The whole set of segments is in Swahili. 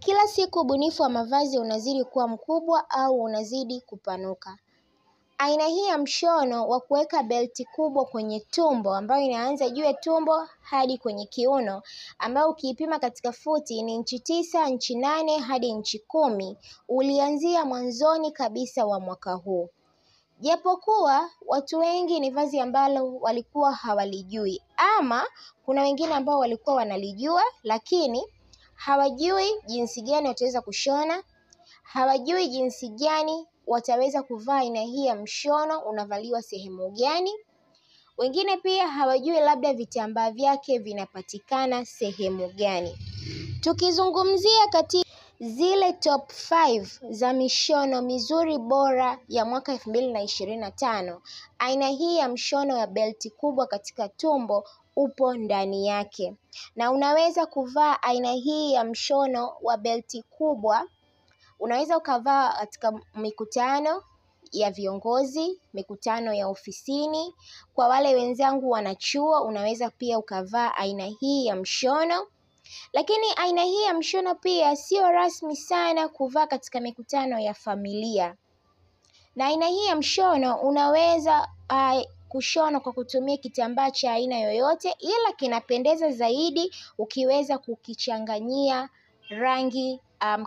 Kila siku ubunifu wa mavazi unazidi kuwa mkubwa au unazidi kupanuka. Aina hii ya mshono wa kuweka belti kubwa kwenye tumbo ambayo inaanza juu ya tumbo hadi kwenye kiuno, ambayo ukiipima katika futi ni inchi 9, inchi 8 hadi inchi 10, ulianzia mwanzoni kabisa wa mwaka huu. Japokuwa watu wengi ni vazi ambalo walikuwa hawalijui, ama kuna wengine ambao walikuwa wanalijua lakini hawajui jinsi gani wataweza kushona, hawajui jinsi gani wataweza kuvaa aina hii ya mshono unavaliwa sehemu gani. Wengine pia hawajui labda vitambaa vyake vinapatikana sehemu gani. Tukizungumzia katika zile top 5 za mishono mizuri bora ya mwaka 2025, aina hii ya mshono ya belti kubwa katika tumbo upo ndani yake. Na unaweza kuvaa aina hii ya mshono wa belti kubwa, unaweza ukavaa katika mikutano ya viongozi, mikutano ya ofisini. Kwa wale wenzangu wanachuo, unaweza pia ukavaa aina hii ya mshono. Lakini aina hii ya mshono pia sio rasmi sana kuvaa katika mikutano ya familia. Na aina hii ya mshono unaweza kushona kwa kutumia kitambaa cha aina yoyote, ila kinapendeza zaidi ukiweza kukichanganyia rangi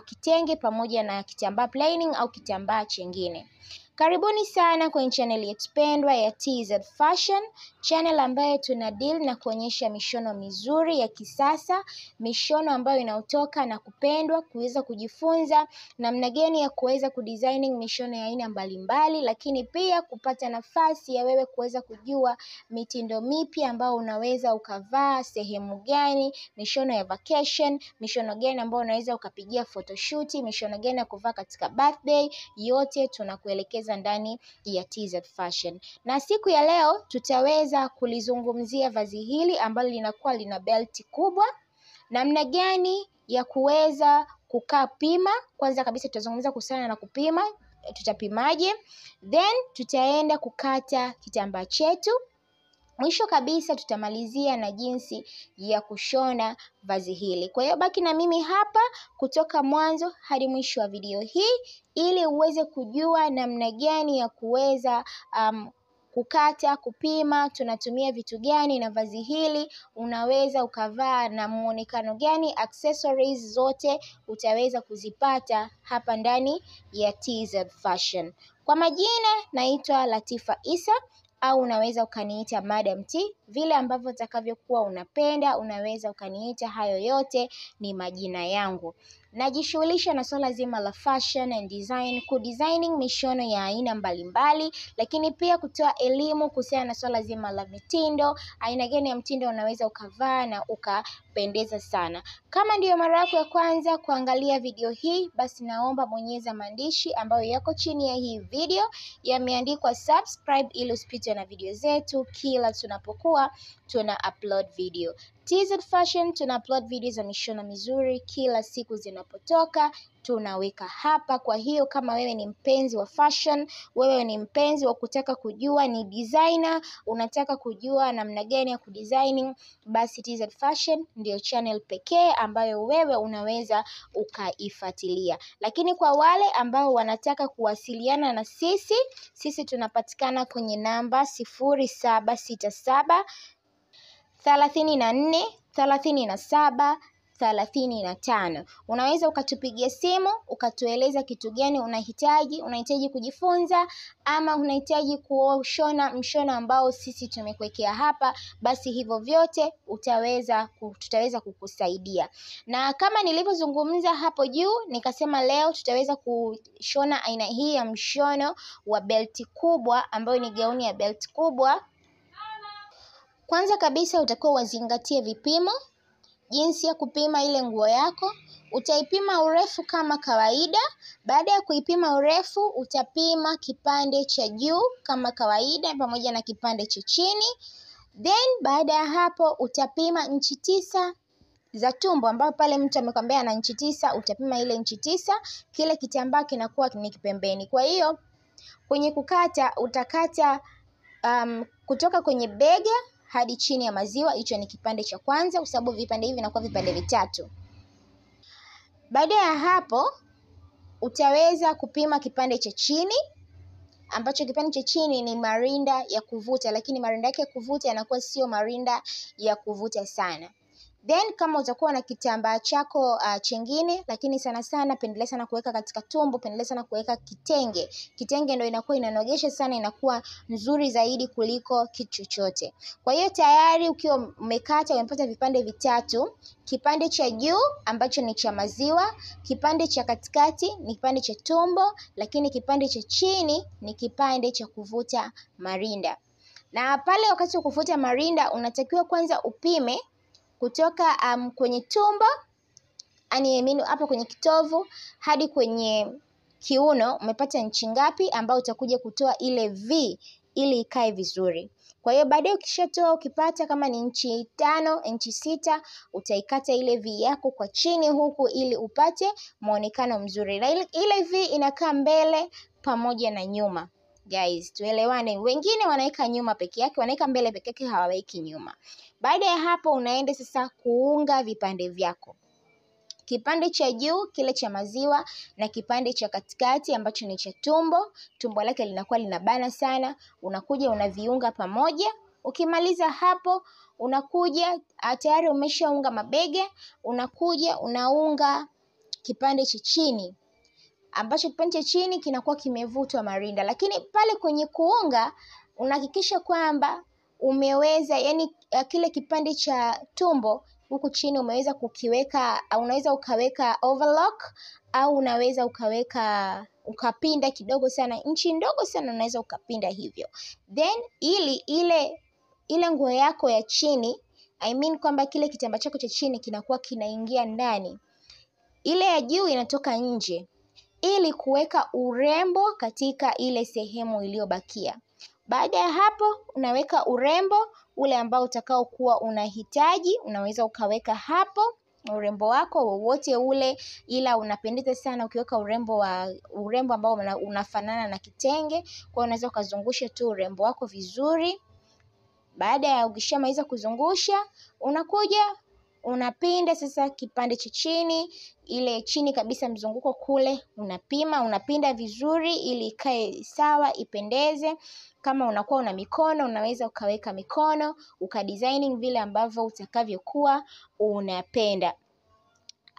kitenge pamoja na kitambaa plaining au kitambaa chengine. Karibuni sana kwenye channel yetu pendwa ya TZ Fashion, channel ambayo tuna deal na kuonyesha mishono mizuri ya kisasa, mishono ambayo inaotoka na kupendwa, kuweza kujifunza namna gani ya kuweza kudesigning mishono ya aina mbalimbali, lakini pia kupata nafasi ya wewe kuweza kujua mitindo mipya ambayo unaweza ukavaa sehemu gani, mishono ya vacation, mishono gani ambayo unaweza ukapigia photoshoot, mishono gani ya kuvaa katika birthday, yote tunakuelekeza ndani ya TZ Fashion. Na siku ya leo tutaweza kulizungumzia vazi hili ambalo linakuwa lina belti kubwa, namna gani ya kuweza kukaa pima. Kwanza kabisa tutazungumza kuhusiana na kupima, tutapimaje, then tutaenda kukata kitambaa chetu. Mwisho kabisa tutamalizia na jinsi ya kushona vazi hili. Kwa hiyo baki na mimi hapa kutoka mwanzo hadi mwisho wa video hii ili uweze kujua namna gani ya kuweza kukata, kupima, tunatumia vitu gani, na vazi hili unaweza ukavaa na muonekano gani. Accessories zote utaweza kuzipata hapa ndani ya TZ Fashion. Kwa majina naitwa Latifa Isa, au unaweza ukaniita Madam T, vile ambavyo utakavyokuwa unapenda. Unaweza ukaniita, hayo yote ni majina yangu. Najishughulisha na swala zima la fashion and design, kudesigning mishono ya aina mbalimbali, lakini pia kutoa elimu kuhusiana na swala zima la mitindo, aina gani ya mtindo unaweza ukavaa na ukapendeza sana. Kama ndiyo mara yako ya kwanza kuangalia video hii, basi naomba bonyeza maandishi ambayo yako chini ya hii video, yameandikwa subscribe ili usipitwe na video zetu kila tunapokuwa tuna upload video. TZ Fashion tuna upload video za mishono mizuri kila siku zinapotoka, tunaweka hapa. Kwa hiyo kama wewe ni mpenzi wa fashion, wewe ni mpenzi wa kutaka kujua, ni designer, unataka kujua namna gani ya kudesigning, basi TZ Fashion ndio channel pekee ambayo wewe unaweza ukaifuatilia. Lakini kwa wale ambao wanataka kuwasiliana na sisi tunapatikana kwenye namba 0767 34 37 35. Unaweza ukatupigia simu ukatueleza kitu gani unahitaji kujifunza, ama unahitaji kushona mshono ambao sisi tumekuwekea hapa, basi hivyo vyote tutaweza kukusaidia. Na kama nilivyozungumza hapo juu, nikasema leo tutaweza kushona aina hii ya mshono wa belti kubwa ambayo ni gauni ya belti kubwa. Kwanza kabisa utakuwa wazingatie vipimo, jinsi ya kupima ile nguo yako. Utaipima urefu kama kawaida. Baada ya kuipima urefu, utapima kipande cha juu kama kawaida pamoja na kipande cha chini. Then baada ya hapo utapima inchi 9 za tumbo, ambapo pale mtu amekwambia na inchi 9, utapima ile inchi 9. Kile kitambaa kinakuwa ni kipembeni. Kwa hiyo kwenye kukata utakata kutoka kwenye bega hadi chini ya maziwa. Hicho ni kipande cha kwanza, kwa sababu vipande hivi vinakuwa vipande vitatu. Baada ya hapo utaweza kupima kipande cha chini, ambacho kipande cha chini ni marinda ya kuvuta, lakini marinda yake ya kuvuta yanakuwa sio marinda ya kuvuta sana. Then kama utakuwa na kitambaa chako chengine, lakini sana sana pendelea sana kuweka katika tumbo, pendelea sana kuweka kitenge. Kitenge ndio inakuwa inanogesha sana, inakuwa nzuri zaidi kuliko kitu chochote. Kwa hiyo tayari ukiwa umekata umepata vipande vitatu, kipande cha juu ambacho ni cha maziwa, kipande cha katikati ni kipande cha tumbo, lakini kipande cha chini ni kipande cha kuvuta marinda. Na pale wakati wa kuvuta marinda unatakiwa kwanza upime kutoka kwenye tumbo, hapa kwenye kitovu hadi kwenye kiuno umepata inchi ngapi, ambao utakuja kutoa ile V ili ikae vizuri. Kwa hiyo baadaye ukishatoa ukipata kama ni inchi 5, inchi 6, utaikata ile V yako kwa chini huku ili upate muonekano mzuri. Na ile V inakaa mbele pamoja na nyuma. Guys, tuelewane. Wengine wanaweka nyuma peke yake, wanaweka mbele peke yake, hawaweki nyuma. Baada ya hapo unaenda sasa kuunga vipande vyako. Kipande cha juu kile cha maziwa na kipande cha katikati ambacho ni cha tumbo. Tumbo lake linakuwa linabana sana. Unakuja unaviunga pamoja. Ukimaliza hapo unakuja tayari umeshaunga mabega, unakuja unaunga kipande cha chini, ambacho kipande cha chini kinakuwa kimevutwa marinda. Lakini pale kwenye kuunga unahakikisha kwamba umeweza, yani kile kipande cha tumbo huku chini umeweza kukiweka, unaweza ukaweka overlock au unaweza ukapinda kidogo sana, inchi ndogo sana unaweza ukapinda hivyo. Then ile nguo yako ya chini, kwamba kile kitambaa chako cha chini kinakuwa kinaingia ndani, ile ya juu inatoka nje, ili kuweka urembo katika ile sehemu iliyobakia. Baada ya hapo unaweka urembo ule ambao utakao kuwa unahitaji, unaweza ukaweka hapo urembo wako wowote ule, ila unapendeza sana ukiweka urembo ambao unafanana na kitenge. Kwa unaweza ukazungusha tu urembo wako vizuri. Baada ya ukishamaliza kuzungusha, unakuja unapinda sasa kipande cha chini, ile chini kabisa mzunguko kule, unapinda vizuri ili ikae sawa, ipendeze. Kama unakuwa una mikono, unaweza ukaweka mikono, ukadesigning vile ambavyo utakavyokuwa unapenda.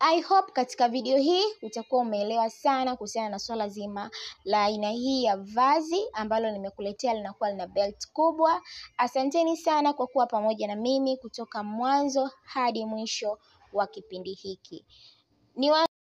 I hope katika video hii utakuwa umeelewa sana kuhusiana na swala zima la aina hii ya vazi ambalo nimekuletea, linakuwa lina belt kubwa. Asanteni sana kwa kuwa pamoja na mimi kutoka mwanzo hadi mwisho wa kipindi hiki.